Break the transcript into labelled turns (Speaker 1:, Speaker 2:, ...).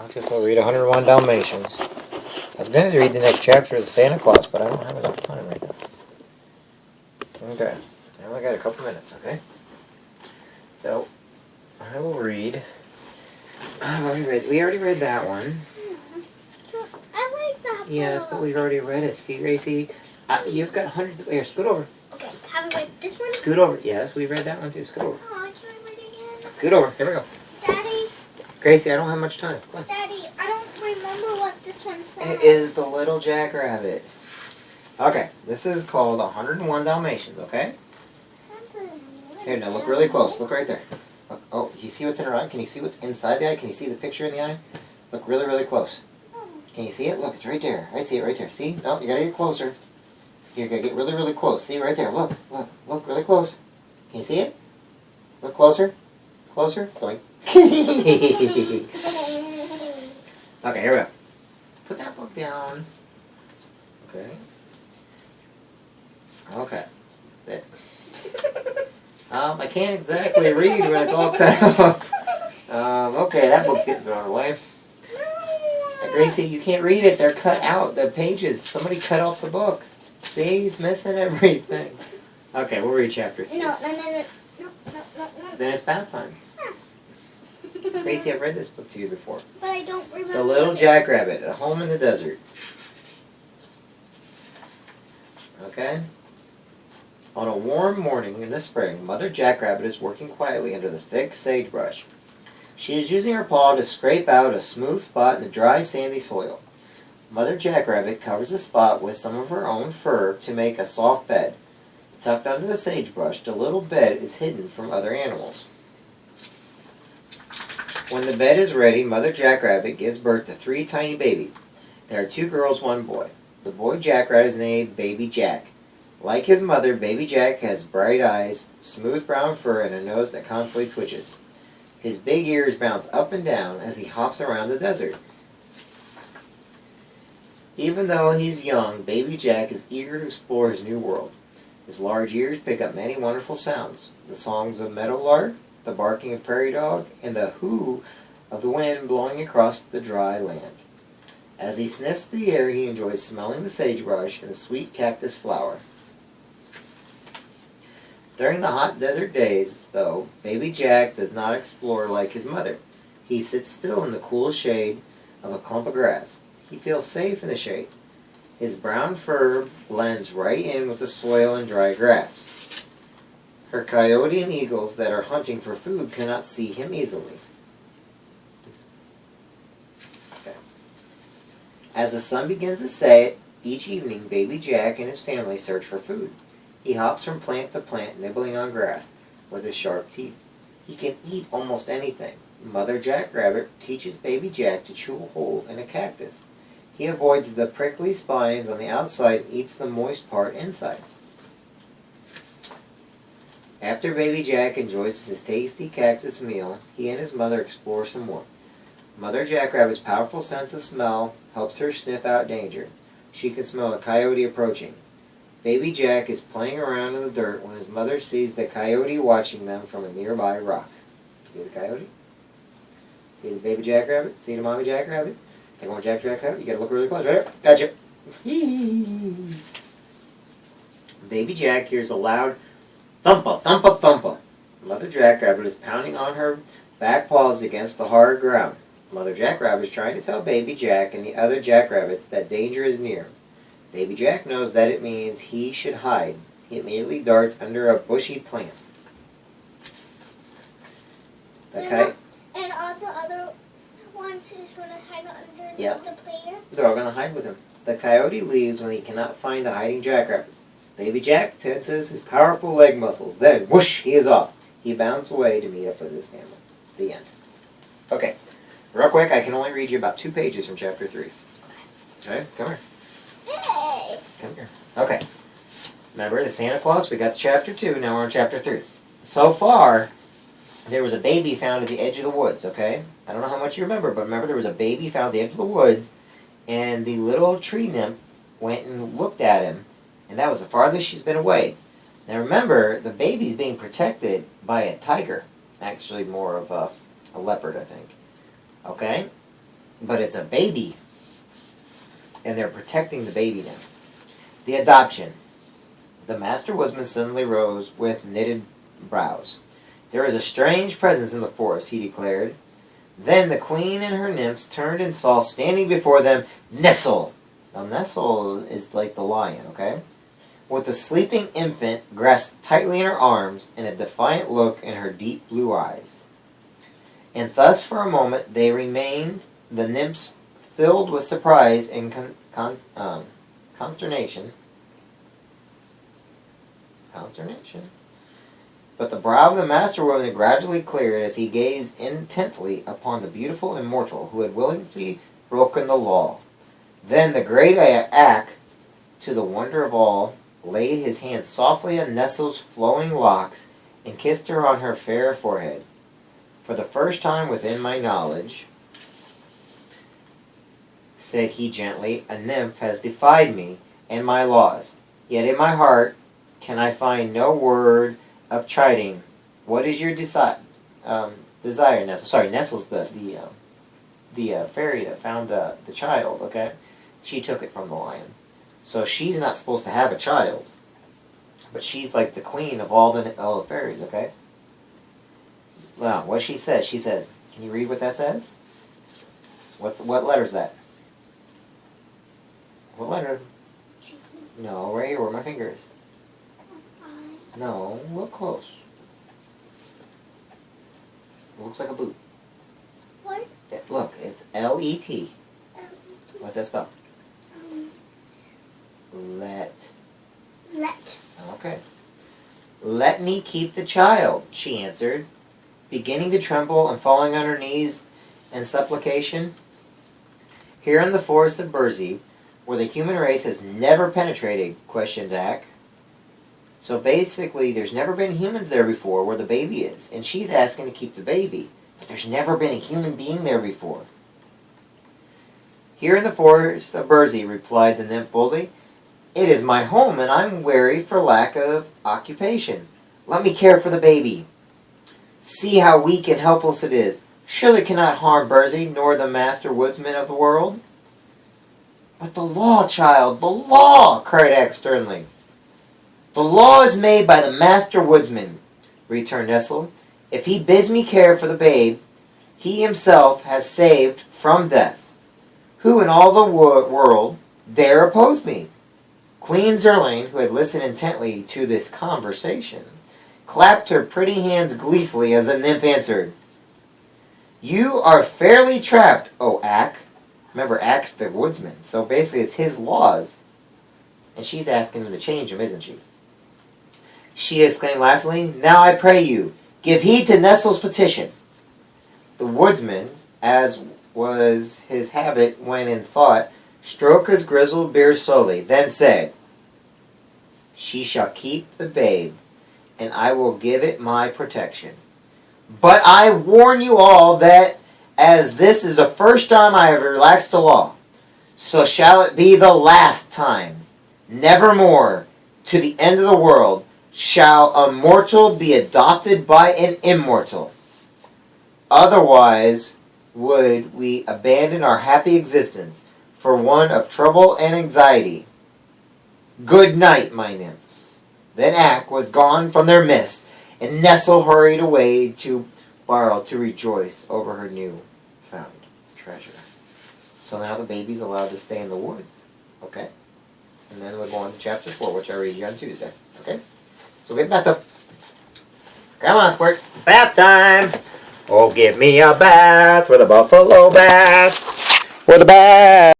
Speaker 1: Okay, so we'll read 101 Dalmatians. I was going to read the next chapter of Santa Claus, but I don't have enough time right now. Okay, I only got a couple minutes, okay? So, I will read. We already read that one.
Speaker 2: I like that.
Speaker 1: Yes, but we've already read it. See, Gracie? You've got hundreds of... Here, scoot over.
Speaker 2: Okay, have I read this one?
Speaker 1: Scoot over. Yes, we read that one too. Scoot over.
Speaker 2: Oh, can I read it again?
Speaker 1: Scoot over. Here we go.
Speaker 2: Daddy,
Speaker 1: Gracie, I don't have much time. Come on.
Speaker 2: Daddy, I don't remember what this one says.
Speaker 1: It is the Little Jackrabbit. Okay, this is called 101 Dalmatians, okay? Here, now look really close. Look right there. Look. Oh, you see what's in her eye? Can you see what's inside the eye? Can you see the picture in the eye? Look really, really close. Can you see it? Look, it's right there. I see it right there. See? No, you gotta get closer. You gotta get really, really close. See right there. Look, look, look really close. Can you see it? Look closer. Closer. Doink. Okay, here we go. Put that book down. Okay. Okay. There. I can't exactly read when it's all cut up. Okay, that book's getting thrown away. Gracie, you can't read it. They're cut out. The pages. Somebody cut off the book. See? It's missing everything. Okay, we'll read chapter 3.
Speaker 2: No.
Speaker 1: Then it's bath time. Gracie, I've read this book to you before.
Speaker 2: But I don't remember.
Speaker 1: The Little Jackrabbit, A Home in the Desert. Okay? On a warm morning in the spring, Mother Jackrabbit is working quietly under the thick sagebrush. She is using her paw to scrape out a smooth spot in the dry, sandy soil. Mother Jackrabbit covers the spot with some of her own fur to make a soft bed. Tucked under the sagebrush, the little bed is hidden from other animals. When the bed is ready, Mother Jackrabbit gives birth to 3 tiny babies. There are 2 girls, 1 boy. The boy Jackrabbit is named Baby Jack. Like his mother, Baby Jack has bright eyes, smooth brown fur, and a nose that constantly twitches. His big ears bounce up and down as he hops around the desert. Even though he's young, Baby Jack is eager to explore his new world. His large ears pick up many wonderful sounds. The songs of meadowlark, the barking of prairie dog, and the hoo of the wind blowing across the dry land. As he sniffs the air, he enjoys smelling the sagebrush and the sweet cactus flower. During the hot desert days, though, Baby Jack does not explore like his mother. He sits still in the cool shade of a clump of grass. He feels safe in the shade. His brown fur blends right in with the soil and dry grass. Her coyote and eagles that are hunting for food cannot see him easily. Okay. As the sun begins to set, each evening Baby Jack and his family search for food. He hops from plant to plant, nibbling on grass with his sharp teeth. He can eat almost anything. Mother Jackrabbit teaches Baby Jack to chew a hole in a cactus. He avoids the prickly spines on the outside and eats the moist part inside. After Baby Jack enjoys his tasty cactus meal, he and his mother explore some more. Mother Jackrabbit's powerful sense of smell helps her sniff out danger. She can smell a coyote approaching. Baby Jack is playing around in the dirt when his mother sees the coyote watching them from a nearby rock. See the coyote? See the Baby Jackrabbit? See the Mommy Jackrabbit? Take on Jackrabbit. You gotta look really close, right? Gotcha. Baby Jack hears a loud thumpa, thumpa, thumpa. Mother Jackrabbit is pounding on her back paws against the hard ground. Mother Jackrabbit is trying to tell Baby Jack and the other jackrabbits that danger is near. Baby Jack knows that it means he should hide. He immediately darts under a bushy plant.
Speaker 2: And all the other ones is going to hide under the plant?
Speaker 1: They're all going to hide with him. The coyote leaves when he cannot find the hiding jackrabbits. Baby Jack tenses his powerful leg muscles. Then, whoosh, he is off. He bounds away to meet up with his family. The end. Okay. Real quick, I can only read you about 2 pages from chapter 3. Okay, come here.
Speaker 2: Hey!
Speaker 1: Come here. Okay. Remember the Santa Claus? We got to chapter 2. Now we're on chapter 3. So far, there was a baby found at the edge of the woods, okay? I don't know how much you remember, but remember there was a baby found at the edge of the woods, and the little tree nymph went and looked at him, and that was the farthest she's been away. Now remember, the baby's being protected by a tiger. Actually, more of a leopard, I think. Okay? But it's a baby. And they're protecting the baby now. The adoption. The Master Woodsman suddenly rose with knitted brows. There is a strange presence in the forest, he declared. Then the queen and her nymphs turned and saw standing before them Nestle. Now Nestle is like the lion, okay? With a sleeping infant grasped tightly in her arms and a defiant look in her deep blue eyes. And thus for a moment they remained, the nymphs filled with surprise and consternation. But the brow of the Master Woman gradually cleared as he gazed intently upon the beautiful immortal who had willingly broken the law. Then the great Ak, to the wonder of all, laid his hand softly on Nestle's flowing locks and kissed her on her fair forehead. For the first time within my knowledge, said he gently, a nymph has defied me and my laws. Yet in my heart can I find no word of chiding. What is your desire, Nestle? Sorry, Nestle's the fairy that found the child, okay? She took it from the lion. So she's not supposed to have a child. But she's like the queen of all the fairies, okay? Well, what she says, can you read what that says? What letter is that? What letter? No, right here where my finger is. No, look close. It looks like a boot.
Speaker 2: What?
Speaker 1: Look, it's L-E-T. What's that spell? Let. Okay. Let me keep the child, she answered, beginning to tremble and falling on her knees in supplication. Here in the forest of Burzy, where the human race has never penetrated, questioned Ak. So basically, there's never been humans there before where the baby is, and she's asking to keep the baby. But there's never been a human being there before. Here in the forest of Burzy, replied the nymph boldly, it is my home, and I'm weary for lack of occupation. Let me care for the baby. See how weak and helpless it is. Surely it cannot harm Burzy, nor the Master Woodsman of the world. But the law, child, the law, cried Ak sternly. The law is made by the Master Woodsman, returned Nestle. If he bids me care for the babe, he himself has saved from death. Who in all the world dare oppose me? Queen Zerlane, who had listened intently to this conversation, clapped her pretty hands gleefully as the nymph answered, you are fairly trapped, O Ak. Remember, Ak's the woodsman, so basically it's his laws. And she's asking him to change them, isn't she? She exclaimed laughingly, now I pray you, give heed to Nestle's petition. The woodsman, as was his habit when in thought, stroked his grizzled beard slowly, then said, she shall keep the babe, and I will give it my protection. But I warn you all that as this is the first time I have relaxed the law, so shall it be the last time. Nevermore, to the end of the world, shall a mortal be adopted by an immortal. Otherwise would we abandon our happy existence for one of trouble and anxiety. Good night, my nymphs. Then Ak was gone from their midst, and Nestle hurried away to Barl to rejoice over her new found treasure. So now the baby's allowed to stay in the woods. Okay? And then we'll go on to chapter 4, which I read you on Tuesday. Okay? So get bath up. Come on, Squirt. Bath time! Oh, give me a bath with a buffalo bath. With a bath.